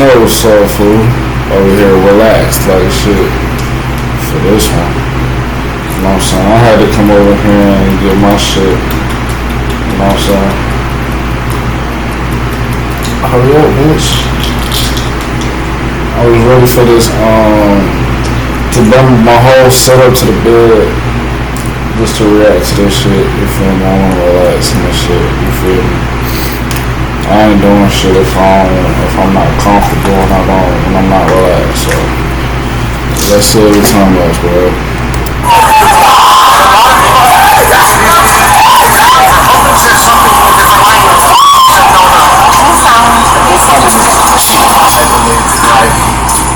know what's up, fool. Over here, relaxed like shit for this one. You know what I'm saying? I had to come over here and get my shit. You know what I'm saying? Hurry up, bitch. I was ready for this, to bring my whole setup to the bed just to react to this shit. You feel me? I wanna relax and this shit. You feel me? I ain't doing shit if I'm not comfortable and I'm not relaxed. So let's see what time is, bro.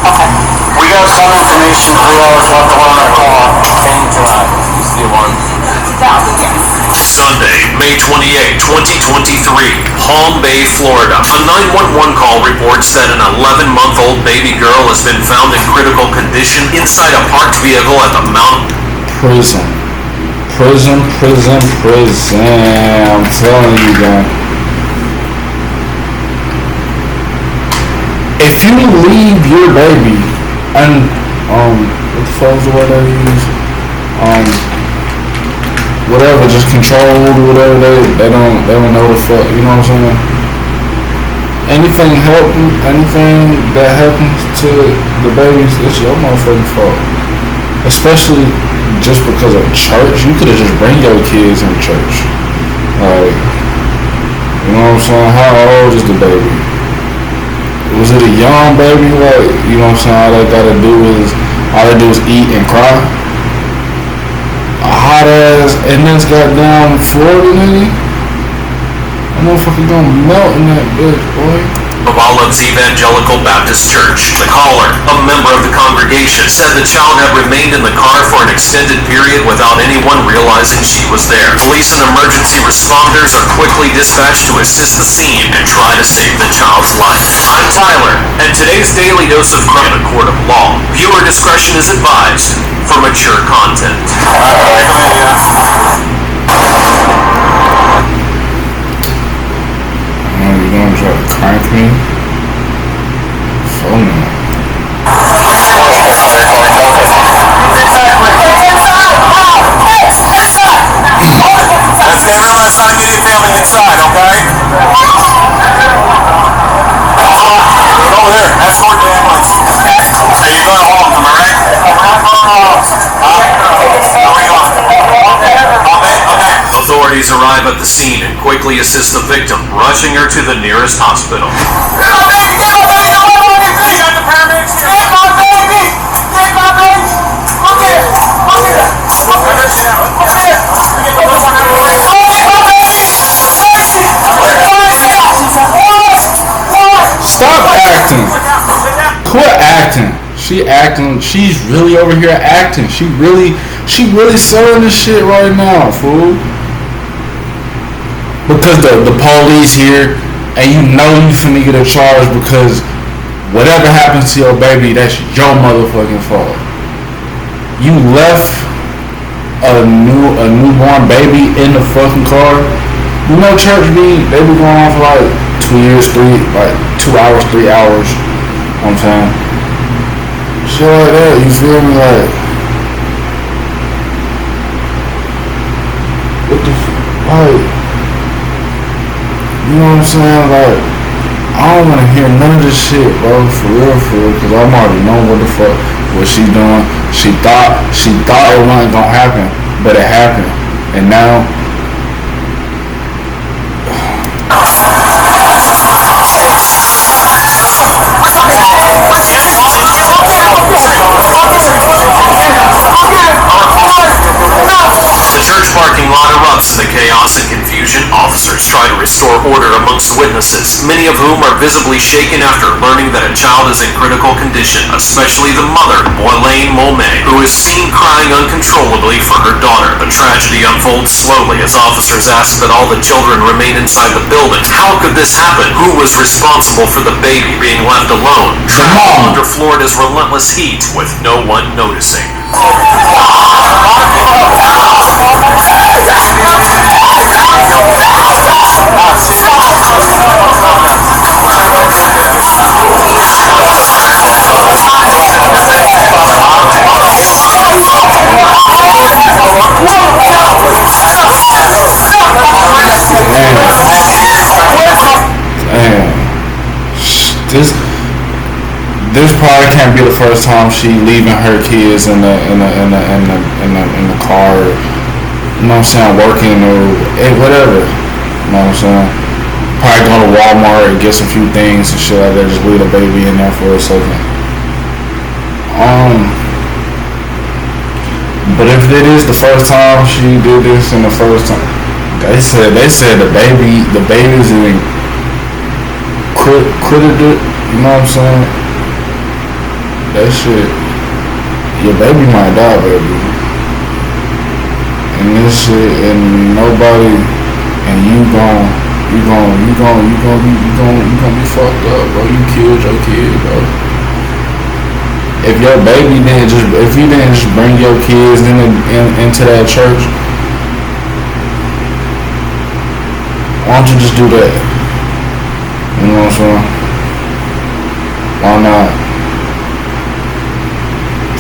Okay. We got some information 3 hours left to run our call. Can drive. You see one? Sunday, May 28, 2023, Palm Bay, Florida. A 911 call reports that an 11-month-old baby girl has been found in critical condition inside a parked vehicle at the Mount Prison. I'm telling you, man. If you leave your baby and what the fuck is the word I use? Whatever, just controlled, whatever, they don't know the fuck, you know what I'm saying? Anything that happens to the babies, it's your motherfucking fault. Especially just because of church. You could have just bring your kids in church. Like, you know what I'm saying? How old is the baby? Was it a young baby? Like, you know what I'm saying? All they do is eat and cry. A hot ass in this goddamn Florida, nigga. That motherfucker gonna melt in that bitch, boy. of Olive's Evangelical Baptist Church. The caller, a member of the congregation, said the child had remained in the car for an extended period without anyone realizing she was there. Police and emergency responders are quickly dispatched to assist the scene and try to save the child's life. I'm Tyler, and today's Daily Dose of Crime in a Court of Law. Viewer discretion is advised for mature content. You gonna try to crank me? Phone me. Let's get real, let's not get your family inside, okay? Over there, escort the ambulance. Hey, you're going home, am I right? Where are we going? Okay. Authorities arrive at the scene and quickly assist the victim, rushing her to the nearest hospital. Get my baby! Get my baby! Don't let me see! Got the paramedics here. Get my baby! Get my baby! Look at it! Look at it! Look at it! Look at it! Stop acting! Quit acting! She's really over here acting. She really selling this shit right now, fool. Because the police here, and you know you finna get a charge because whatever happens to your baby, that's your motherfucking fault. You left a newborn baby in the fucking car. You know church they be going on for like 2 years, 2 hours, 3 hours. You know what I'm saying? Shit like that, you feel me? Like, what the like, you know what I'm saying? Like, I don't want to hear none of this shit, bro, for real, because I'm already know what the fuck, what she doing. She thought it wasn't gonna happen, but it happened, and now, The church parking lot erupts in the chaos and confusion. Officers try to restore order amongst witnesses, many of whom are visibly shaken after learning that a child is in critical condition, especially the mother, Boylene Mulmay, who is seen crying uncontrollably for her daughter. The tragedy unfolds slowly as officers ask that all the children remain inside the building. How could this happen? Who was responsible for the baby being left alone? Trapped under Florida's relentless heat with no one noticing. this probably can't be the first time she leaving her kids in the car. You know what I'm saying? Working or whatever. You know what I'm saying? Probably go to Walmart and get some few things and shit like that. Just leave the baby in there for a second. But if it is the first time she did this and the first time, they said the baby's in critical. You know what I'm saying? That shit, your baby might die, baby. And this shit, and nobody, and you gon' be fucked up, bro. You killed your kid, bro. If you didn't just bring your kids into that church, why don't you just do that? You know what I'm saying? Why not?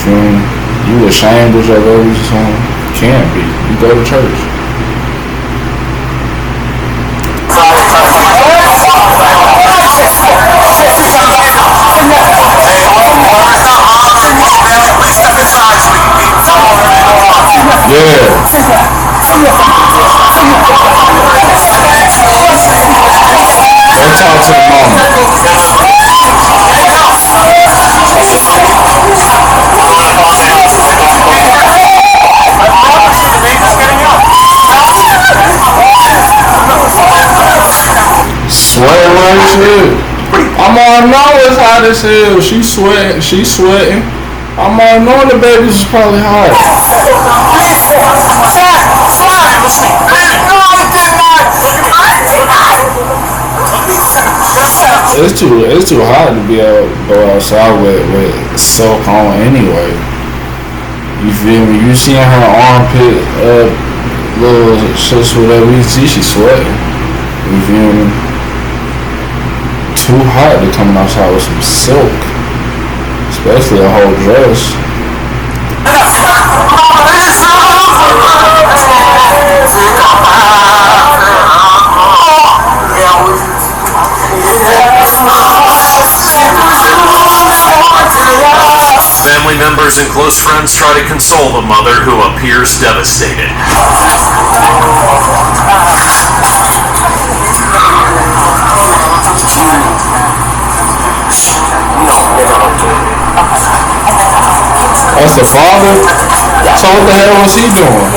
You ashamed of your babies or something? Can't be. You go to church. Yeah. Go talk to the mama. Sweating like shit. I'm all know it's hot as hell. She sweating. I'm all knowing the babies is probably hot. It's too hot to be able to go outside with soak on anyway. You feel me? You seeing her armpit little shit, whatever you see, she's sweating. You feel me? Too hot to come outside with some silk, especially a whole dress. Family members and close friends try to console the mother, who appears devastated. That's the father? So what the hell was he doing?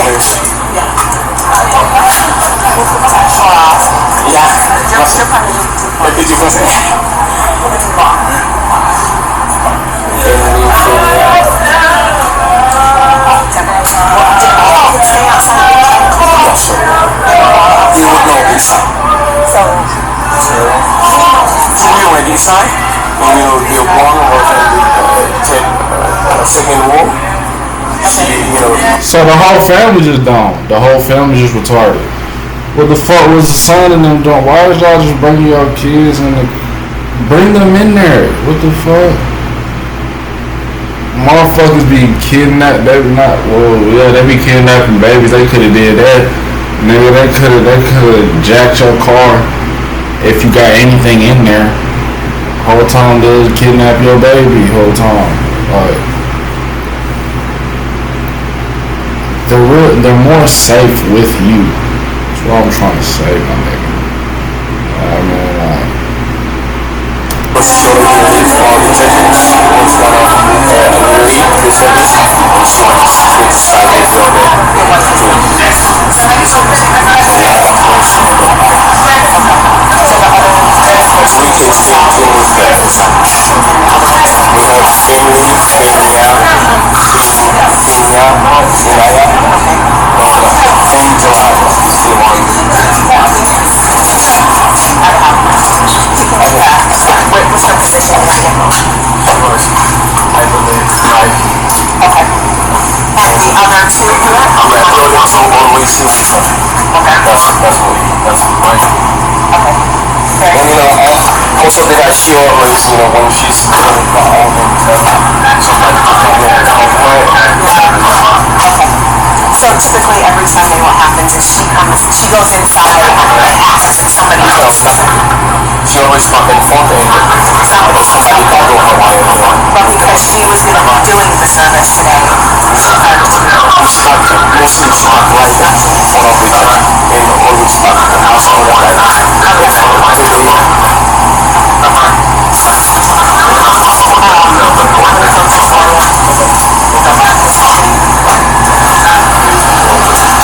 So the whole family just dumb. The whole family just retarded. What the fuck was the son and them doing? Why did y'all just bring your kids and bring them in there? What the fuck? Motherfuckers be kidnapped. They be kidnapping babies. They could have did that. Nigga, they could have jacked your car if you got anything in there. Whole time they was kidnap your baby. Whole time, like they're more safe with you. That's what I'm trying to say, my nigga. I mean, also they got short ways, when she's sometimes so typically every Sunday what happens is she goes inside and asks somebody else. She she always fucking fought me. But because she was going to be doing the service today, she had to know. Mostly stuck right now. In always stuck in the house on water.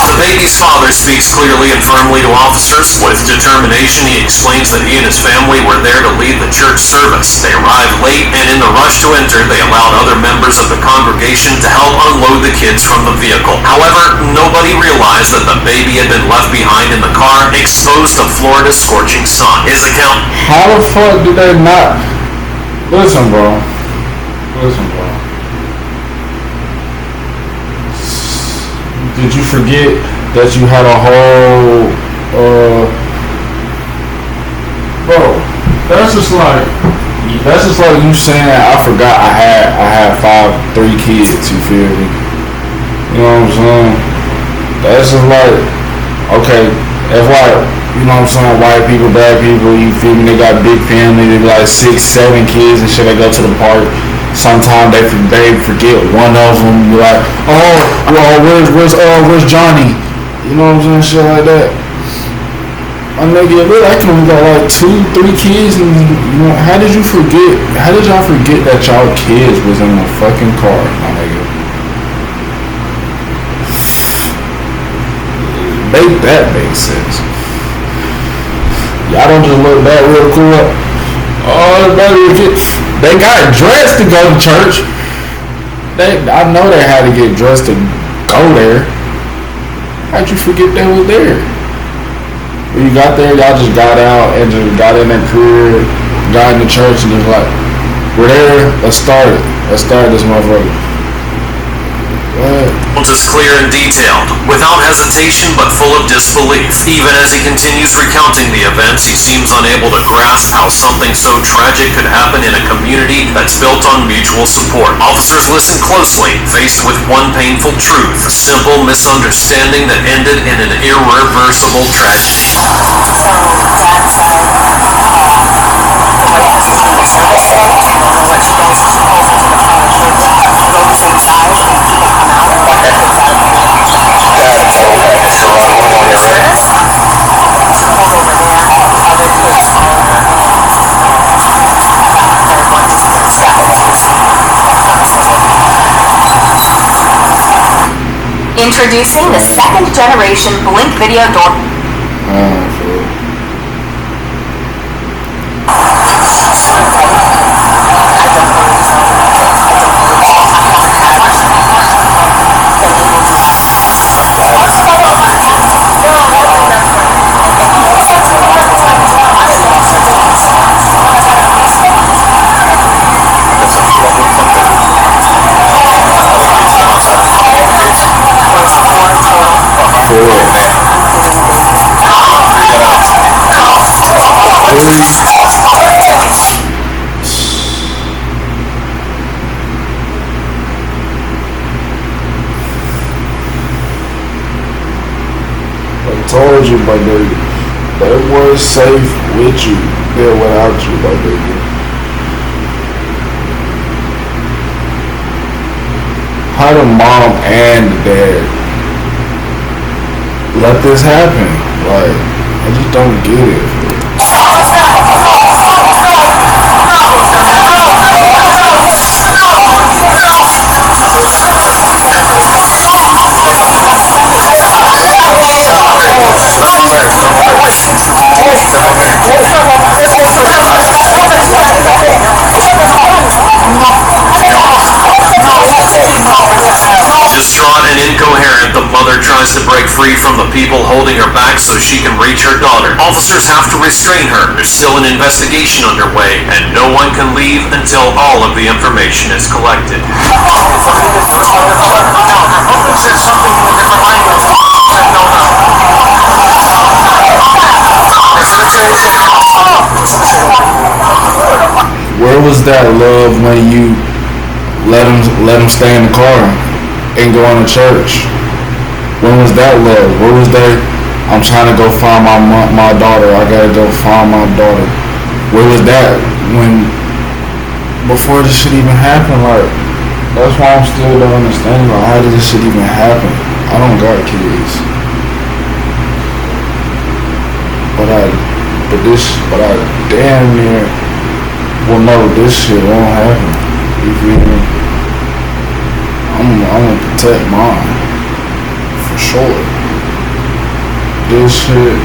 The baby's father speaks clearly and firmly to officers. With determination, he explains that he and his family were there to lead the church service. They arrived late, and in the rush to enter, they allowed other members of the congregation to help unload the kids from the vehicle. However, nobody realized that the baby had been left behind in the car, exposed to Florida's scorching sun. His account... How the fuck did they not... Listen, bro. Did you forget that you had a whole, bro? That's just like you saying I forgot I had 3 kids. You feel me? You know what I'm saying? That's just like, okay, if like, you know what I'm saying, white people, black people, you feel me? They got big family, they be like 6, 7 kids and shit. They go to the park. Sometimes they forget one of them. You're like, oh, well, where's Johnny? You know what I'm saying? Shit like that. I nigga, I can only got like 2, 3 kids, and you know, how did y'all forget that y'all kids was in the fucking car, my nigga? Make that make sense. Y'all don't just look back real cool. Oh, they got dressed to go to church. I know they had to get dressed to go there. How'd you forget they was there? When you got there, y'all just got out and just got in that crib, got in the church, and just like, we're there, let's start this motherfucker. Is clear and detailed, without hesitation but full of disbelief. Even as he continues recounting the events, he seems unable to grasp how something so tragic could happen in a community that's built on mutual support. Officers listen closely, faced with one painful truth, a simple misunderstanding that ended in an irreversible tragedy. So, Dad said, the way this is being serviced today, I'm going to let you guys just pull into the car. Go the same size and people come out and let their kids out. That's okay. So, the service, it's pulled over there. Other kids are, they're going to different steps. Introducing the second generation Blink video door. I told you, my nigga, they weren't safe with you, they're without you, my nigga. How the mom and the dad let this happen? Like, I just don't get it. Distraught and incoherent, the mother tries to break free from the people holding her back so she can reach her daughter. Officers have to restrain her. There's still an investigation underway, and no one can leave until all of the information is collected. Where was that love when you let him stay in the car and go on to church? When was that love? Where was that? I'm trying to go find my daughter. I gotta go find my daughter. where was that when before this shit even happened? Like that's why I'm still don't understand. Like how did this shit even happen? I don't got kids, but I damn near will know this shit won't happen. You feel me? I'm gonna protect mine for sure. This shit.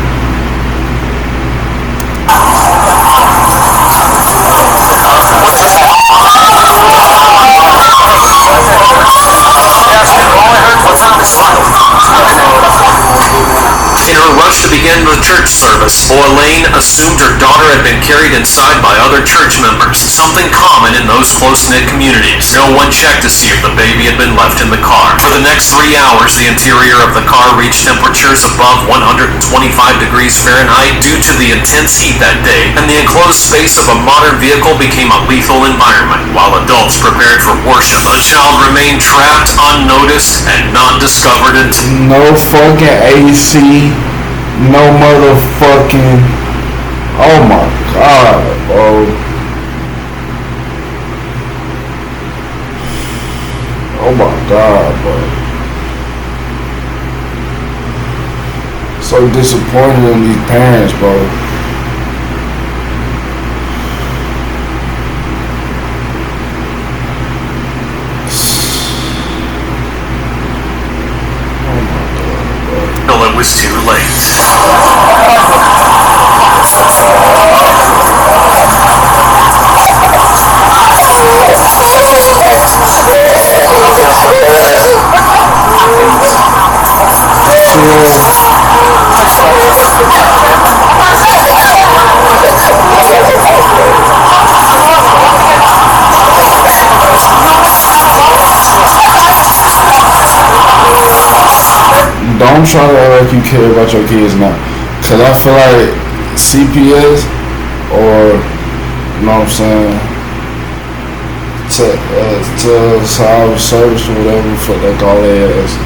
In her rush to begin the church service, Elaine assumed her daughter had been carried inside by other church members, something common in those close-knit communities. No one checked to see if the baby had been left in the car. For the next 3 hours, the interior of the car reached temperatures above 125 degrees Fahrenheit due to the intense heat that day, and the enclosed space of a modern vehicle became a lethal environment. While adults prepared for worship, the child remained trapped, unnoticed, and not discovered until No fucking AC. No motherfucking. Oh my god, bro. Oh my god, bro. So disappointed in these parents, bro. it was too late. Don't try to act like you care about your kids now, cause I feel like CPS or you know what I'm saying, to child service or whatever for they call their ass.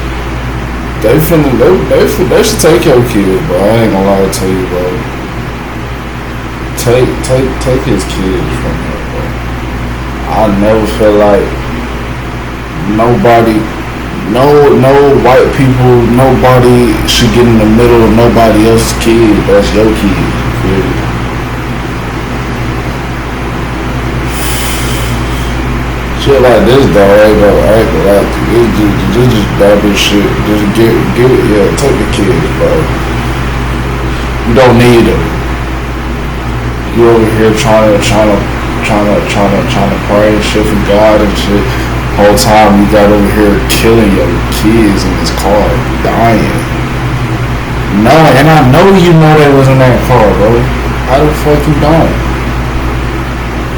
They should take your kid, bro. I ain't gonna lie to you, bro. Take his kids from him, bro. I never feel like nobody. No white people, nobody should get in the middle of nobody else's kid. That's your kid. Really. Shit like this, though, ain't no acting like this just baby shit. Just take the kids, bro. You don't need them. You over here trying to pray and shit for God and shit. Whole time you got over here killing your kids in this car, dying. No, and I know you know they was in that car, bro. How the fuck you don't?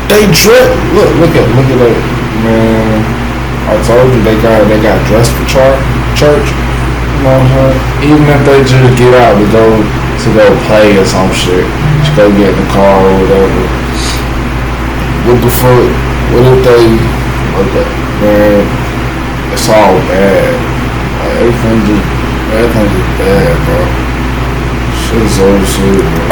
They drip. Look at that, man. I told you they got dressed for church. You know what I'm saying? Even if they just get out to go play or some shit, just go get in the car or whatever. What the fuck? What if they? Okay. Man, it's all bad. Like, everything's just bad, bro. Shit is so serious, bro.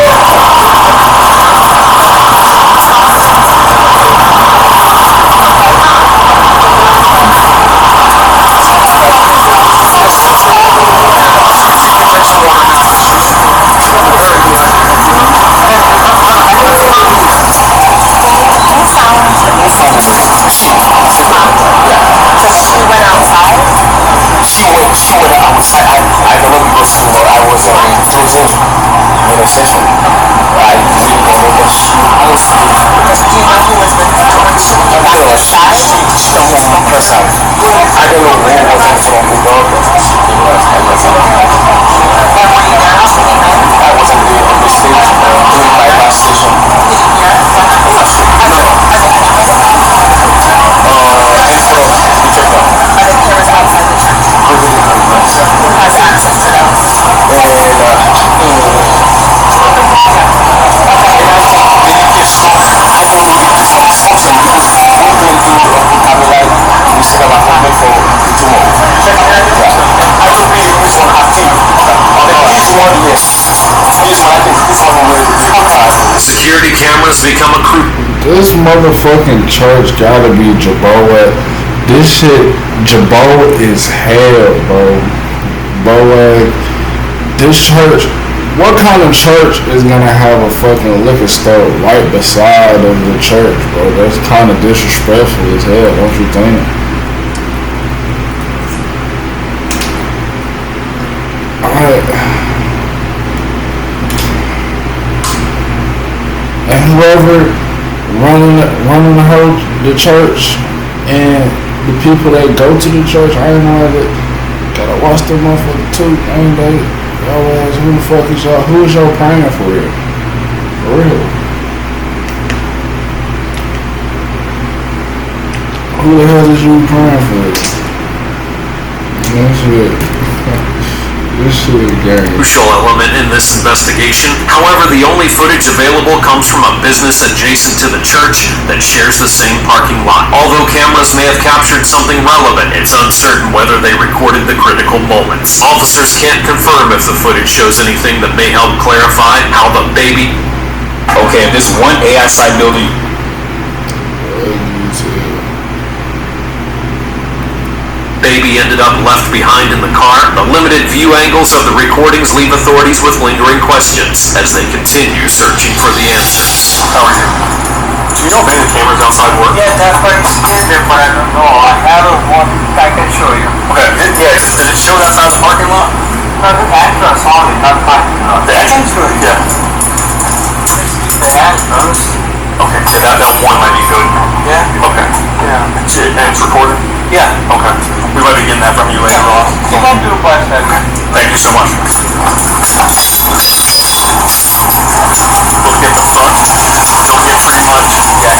She went outside. I don't know because I was closing the session. I didn't know that she was because do you know who was with her when she came outside? She don't want to press out. I don't know who was in front of the door, but she came out. Where were you there? I was on the stage doing my last session. Did you hear? cameras become a This motherfucking church gotta be Jabot. This shit, Jabot is hell, bro. Bro, this church. What kind of church is gonna have a fucking liquor store right beside of the church, bro? That's kind of disrespectful as hell, don't you think? And whoever running the church and the people that go to the church, I know that gotta watch them motherfucker too, ain't they? Y'all ass, who the fuck is y'all? Who is y'all praying for real? For real. Who the hell is you praying for? This shit is game. Crucial element in this investigation. However, the only footage available comes from a business adjacent to the church that shares the same parking lot. Although cameras may have captured something relevant, it's uncertain whether they recorded the critical moments. Officers can't confirm if the footage shows anything that may help clarify how the baby... Okay, if this one AI site building... baby ended up left behind in the car. The limited view angles of the recordings leave authorities with lingering questions as they continue searching for the answers. How are you? Do you know if any of the cameras outside work? Yeah, that's why it's in there, but I don't know. I have one I can show you. Okay, yeah, did it show outside the parking lot? No, the address on it, not parking lot. The I can address? show you. Yeah. The address. Okay, yeah, that one might be good. Yeah? Okay. Yeah. And it's recorded? Yeah. Okay. We might be getting that from you later on. You can do it by second. Thank you so much. Look at the front. Don't get pretty much. Yeah.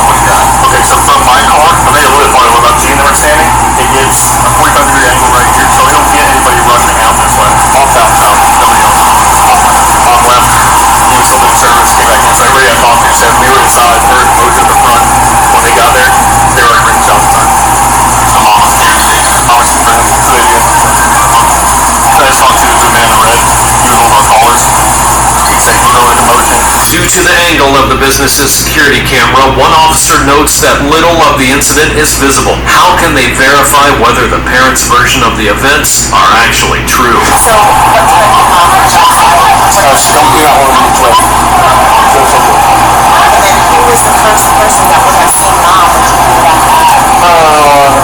What do you got? Okay, so from my car, I made a little bit farther where about Gene and we're standing. It gets a 45-degree angle right here, so we don't get anybody rushing out this way. Off out, no, nobody else. On left, he was still doing service, came back in. So everybody I talked to said we were inside, heard motion at the front. When they got there, they were already ringing shot the time. So mom was scared. Mom was super good idea. I just talked to the man in red. He was one of our callers. He'd say, go into motion. Due to the angle of the business's security camera, one officer notes that little of the incident is visible. How can they verify whether the parents' version of the events are actually true? So, what type of knowledge outside? She don't do that one really quick. And then who was the first person that would have seen mom when she did that?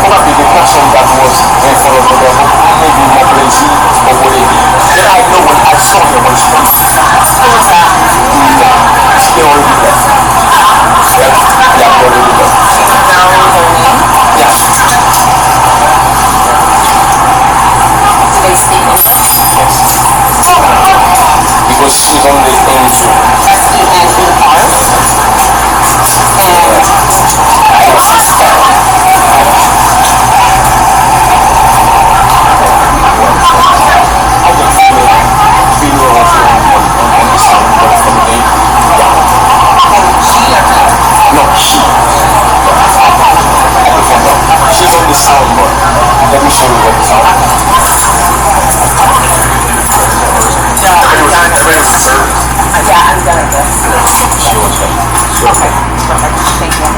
Probably the person that was in front of the devil, maybe more crazy or whatever. Then I know when I saw him when she was Who was that? she already left. Yeah, already left. Do you know her name? Yes. Do they speak English? Because she's on the engine. S-E-N-E-R? She's on the soundboard. Let me show you what the sound is. Yeah, I'm done with this. She was there. Okay, perfect. Thank you.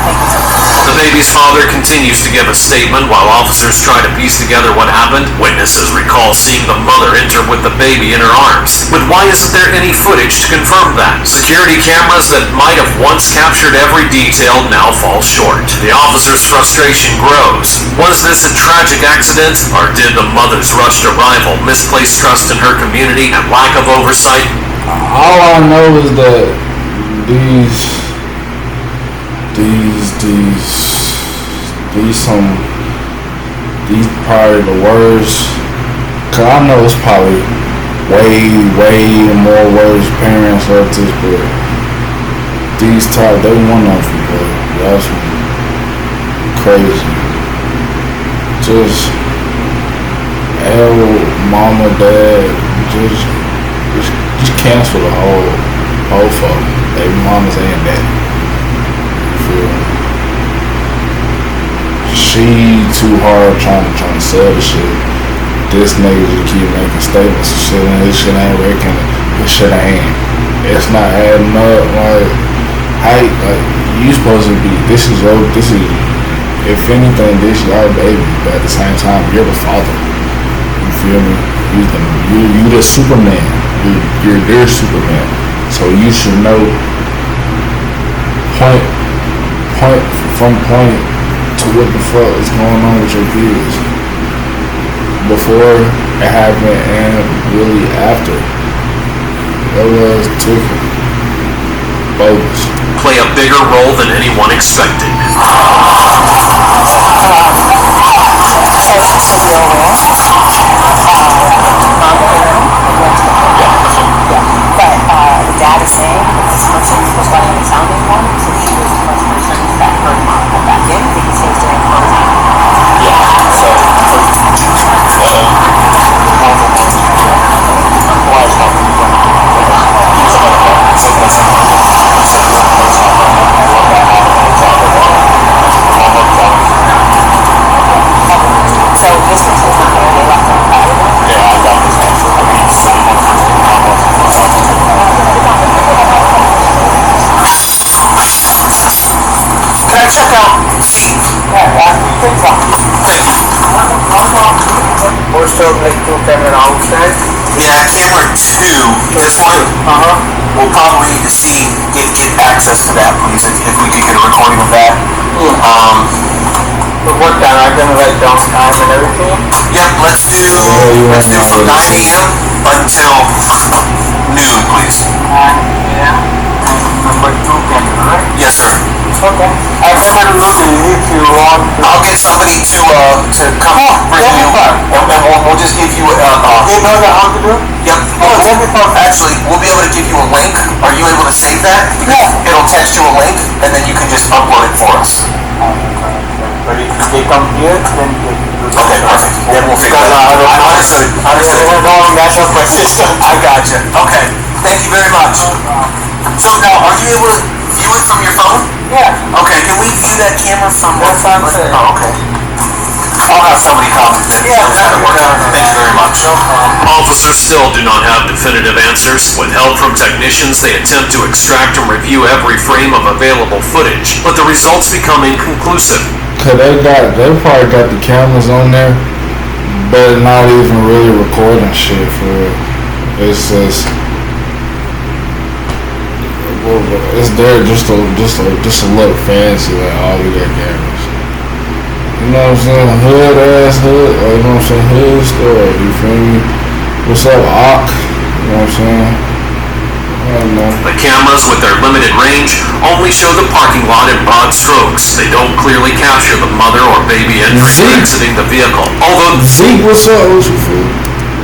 Thank you so much. The baby's father continues to give a statement while officers try to piece together what happened. Witnesses recall seeing the mother enter with the baby in her arms. But why isn't there any footage to confirm that? Security cameras that might have once captured every detail now fall short. The officer's frustration grows. Was this a tragic accident, or did the mother's rushed arrival misplace trust in her community and lack of oversight? All I know is that these probably the worst. Cause I know it's probably way more worse parents like this, but these type they want nothing, bro. That's crazy. Just mama, dad, just cancel the whole fuck. They mamas and daddy. Feel me? She too hard trying to sell the shit. This nigga just keep making statements and shit, and this shit ain't working. this shit ain't. It's not adding up. Like, how? Like, you supposed to be. This is your. This is. If anything, this is our baby. But at the same time, you're the father. You feel me? You the Superman. You're their Superman. So you should know point to what the fuck is going on with your kids before it happened and really after. That was different. Bogus. Play a bigger role than anyone expected. The dad is saying that this person was running the sounding one, so she was the first person that heard mom go back in because he was doing closing. So this person's not there, they left on Friday. Yeah, I got this answer. Can I check out C? We're still like 2 camera outside. Yeah, camera 2. This one? We'll probably see get access to that, please, if we could get a recording of that. But what time? I'm gonna write down time and everything. Yep, let's do from 9 a.m. until noon, please. Yeah. Number 2 camera, right? Yes, sir. Okay. I came out of Lucy if you want. I'll get somebody to come bring you, and we'll just give you You know how to do it? Yep. Actually, we'll be able to give you a link. Are you able to save that? Yeah. It'll text you a link, and then you can just upload it for us. But if they come here, then they can do that. Okay, perfect. Then we'll figure Because it out. Understood. we're going, that's up my system. I gotcha. Okay. Thank you very much. So now, are you able to view it from your phone? Yeah. Okay. Can we view that camera from? That's what I'm saying. Oh, okay. I'll have somebody come. Yeah, that'll work. Thank you very much. Officers still do not have definitive answers. With help from technicians, they attempt to extract and review every frame of available footage, but the results become inconclusive. Cause they probably got the cameras on there, but not even really recording shit for it. It's just, it's there just to look fancy, like, oh, we got cameras. You know what I'm saying? Hood, you know what I'm saying? Hood story, you feel me? What's up, Ock? You know what I'm saying? I don't know. The cameras, with their limited range, only show the parking lot in broad strokes. They don't clearly capture the mother or baby entering or exiting the vehicle. Although Zeke, what's up? What's your food?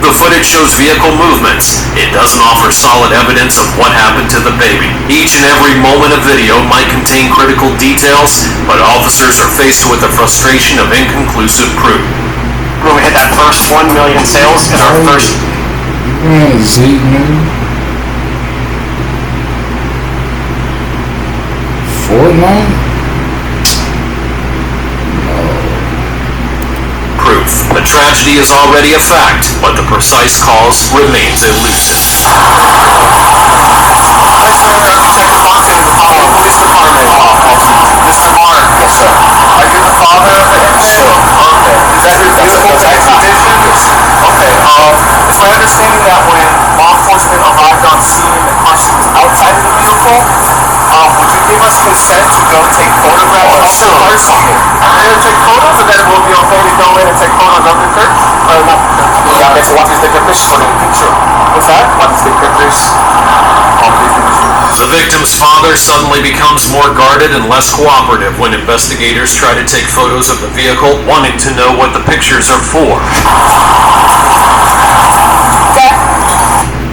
the footage shows vehicle movements, it doesn't offer solid evidence of what happened to the baby. Each and every moment of video might contain critical details, but officers are faced with the frustration of inconclusive proof. When we hit that first 1 million sales in our first. Man, Zeke, man. Fortnite? Proof. The tragedy is already a fact, but the precise cause remains elusive. Mr. Mark. Yes, sir. Are you the father of the infant? Sure. Okay. Is that your vehicle type condition? Okay. It's my understanding that when law enforcement arrived on scene and the person was outside of the vehicle, would you give us consent to go take photographs of the person? I'm going to take photos, and then it will be okay to go in and take photos of the church? Or not the church? Yeah, that's what is the pictures for the picture. What's that? What is the pictures? The victim's father suddenly becomes more guarded and less cooperative when investigators try to take photos of the vehicle, wanting to know what the pictures are for.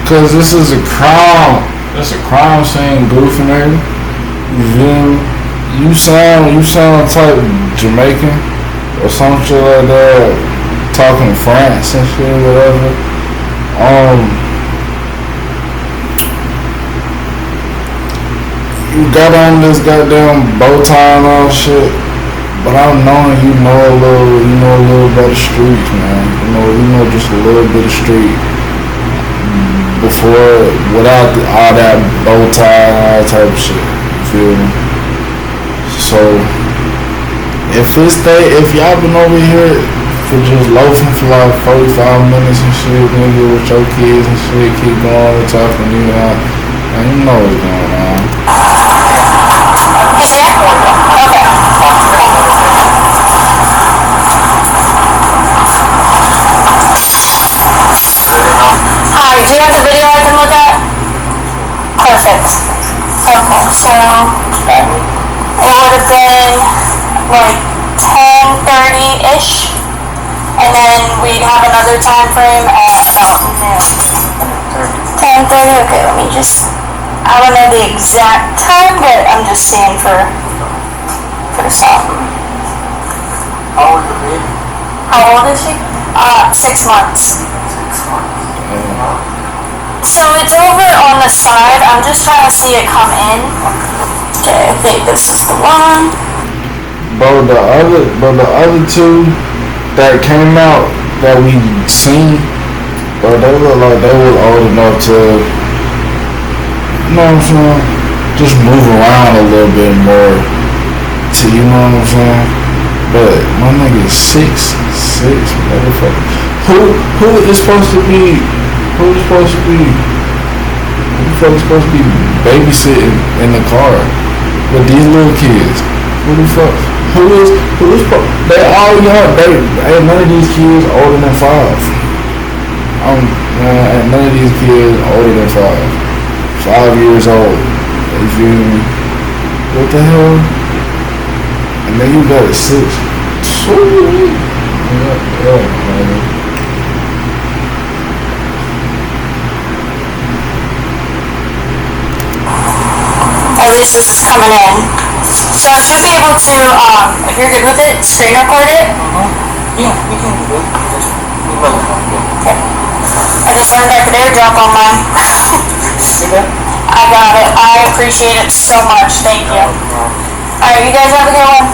Cause this is a crime. It's a crime scene, goofing there. You sound type Jamaican or some shit like that, talking France and shit, whatever. You got on this goddamn bow tie and all shit, but I'm knowing you know a little bit of streets, man. You know just a little bit of street. before, without all that bow tie and all that type of shit. You feel me? So if y'all been over here for just loafing for like 45 minutes and shit, nigga, with your kids and shit, keep going and talking, you know, and you know what's going on. Hi, do you have the video I can look at? Perfect. Okay, so it would have been like 10:30-ish, and then we'd have another time frame at about noon. 10:30. Okay, let me just. I don't know the exact time, but I'm just saying for something. How old is the baby? How old is she? 6 months. 6 months. So it's over on the side. I'm just trying to see it come in. Okay, I think this is the one. Bro, the other two that came out that we seen, bro, they look like they were old enough to, you know what I'm saying, just move around a little bit more. To, you know what I'm saying? But my nigga is 6'6", motherfucker. Who is supposed to be? Who's supposed to be? Who the fuck is supposed to be babysitting in the car with these little kids? Who the fuck? Who's they all young. Ain't none of these kids older than 5. Ain't none of these kids older than 5. 5 years old. You feel me? What the hell? And then you got a 6. Sweet. Yeah, man. At least this is coming in. So I should be able to, if you're good with it, screen record it. Yeah, we can do it. Just email it. Okay. I just learned I could airdrop on mine. See that? I got it. I appreciate it so much. Thank you. Alright, you guys have a good one.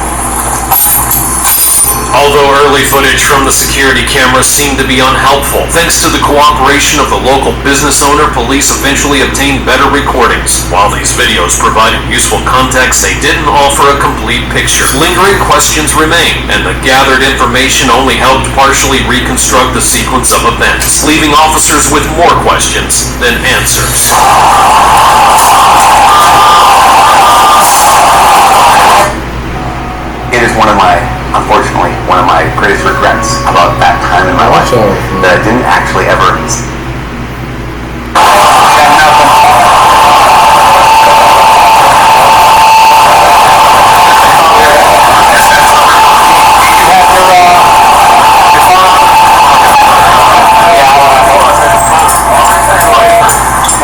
Although early footage from the security cameras seemed to be unhelpful, thanks to the cooperation of the local business owner, police eventually obtained better recordings. While these videos provided useful context, they didn't offer a complete picture. Lingering questions remain, and the gathered information only helped partially reconstruct the sequence of events, leaving officers with more questions than answers. It is unfortunately, one of my greatest regrets about that time in my life, that I didn't actually ever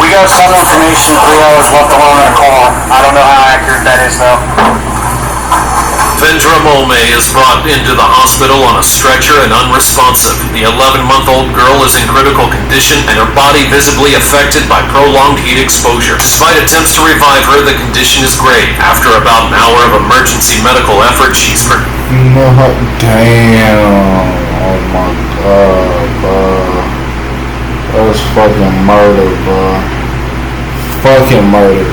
We got some information 3 hours left alone in a call. I don't know how accurate that is though. Vendra Mome is brought into the hospital on a stretcher and unresponsive. The 11-month-old girl is in critical condition and her body visibly affected by prolonged heat exposure. Despite attempts to revive her, the condition is grave. After about an hour of emergency medical effort, she's No, damn. Oh my god, bro. That was fucking murder, bro. Fucking murder.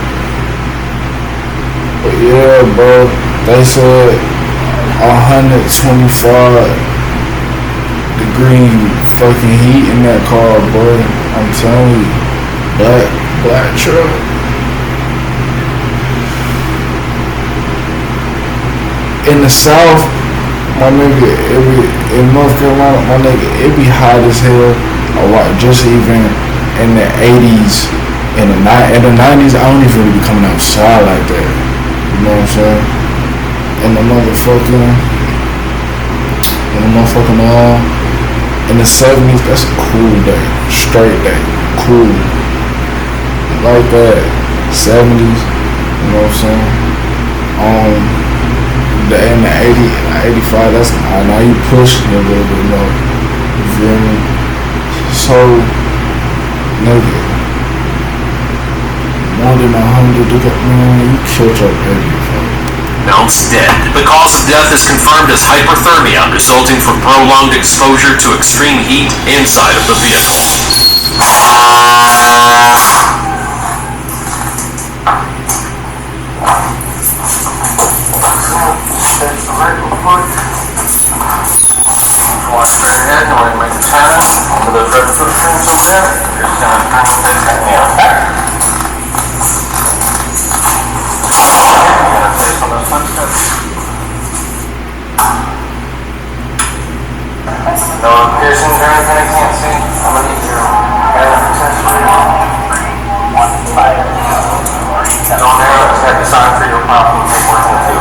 But yeah, bro. They said 125-degree fucking heat in that car, bro. I'm telling you. Black truck. In the South, my nigga, in North Carolina, my nigga, it be hot as hell. A lot, just even in the 80s, in the 90s, I don't even be coming outside like that. You know what I'm saying? In the motherfucking, in the 70s, that's a cool day, straight day, cool. Like that, 70s, you know what I'm saying? In the 80, 85, that's, now you pushing a little bit more, you feel me? So, nigga, more than 100, man, you killed your baby, pronounced dead. The cause of death is confirmed as hyperthermia, resulting from prolonged exposure to extreme heat inside of the vehicle. Want to straight ahead, you want to make the pattern to the red footprints over there. You're just going to kind of place that in the back. You're going to place on those footsteps. No piercings or anything I can't see. I'm going to need your hand test. Don't narrow it. Check the sign for your problem. Working with you.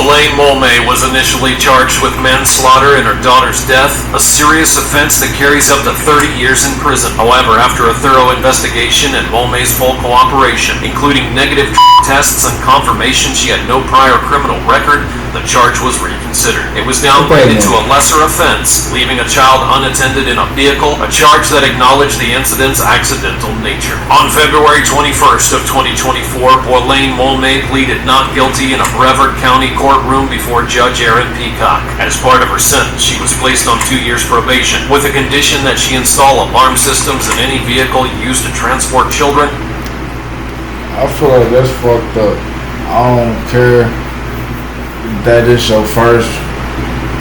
Elaine Mulmay was initially charged with manslaughter in her daughter's death, a serious offense that carries up to 30 years in prison. However, after a thorough investigation and Mulmay's full cooperation, including negative tests and confirmation she had no prior criminal record, the charge was reconsidered. It was downgraded to a lesser offense, leaving a child unattended in a vehicle, a charge that acknowledged the incident's accidental nature. On February 21st of 2024, Elaine Mulmay pleaded not guilty in a Brevard County courtroom before Judge Aaron Peacock. As part of her sentence, she was placed on 2 years probation with a condition that she install alarm systems in any vehicle used to transport children. I feel like that's fucked up. I don't care that is your first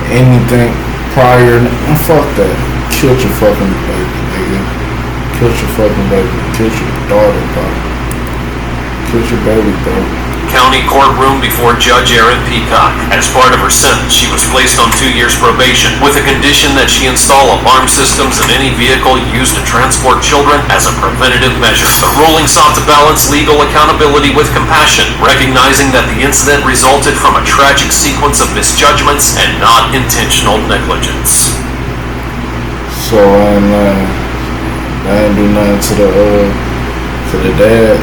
anything prior. Fuck that. Kill your fucking baby, nigga. Kill your fucking baby. Kill your daughter, bro. Kill your baby, bro. County courtroom before Judge Aaron Peacock. As part of her sentence, she was placed on 2 years probation with a condition that she install alarm systems in any vehicle used to transport children as a preventative measure. The ruling sought to balance legal accountability with compassion, recognizing that the incident resulted from a tragic sequence of misjudgments and not intentional negligence. So I ain't do nothing to the dad.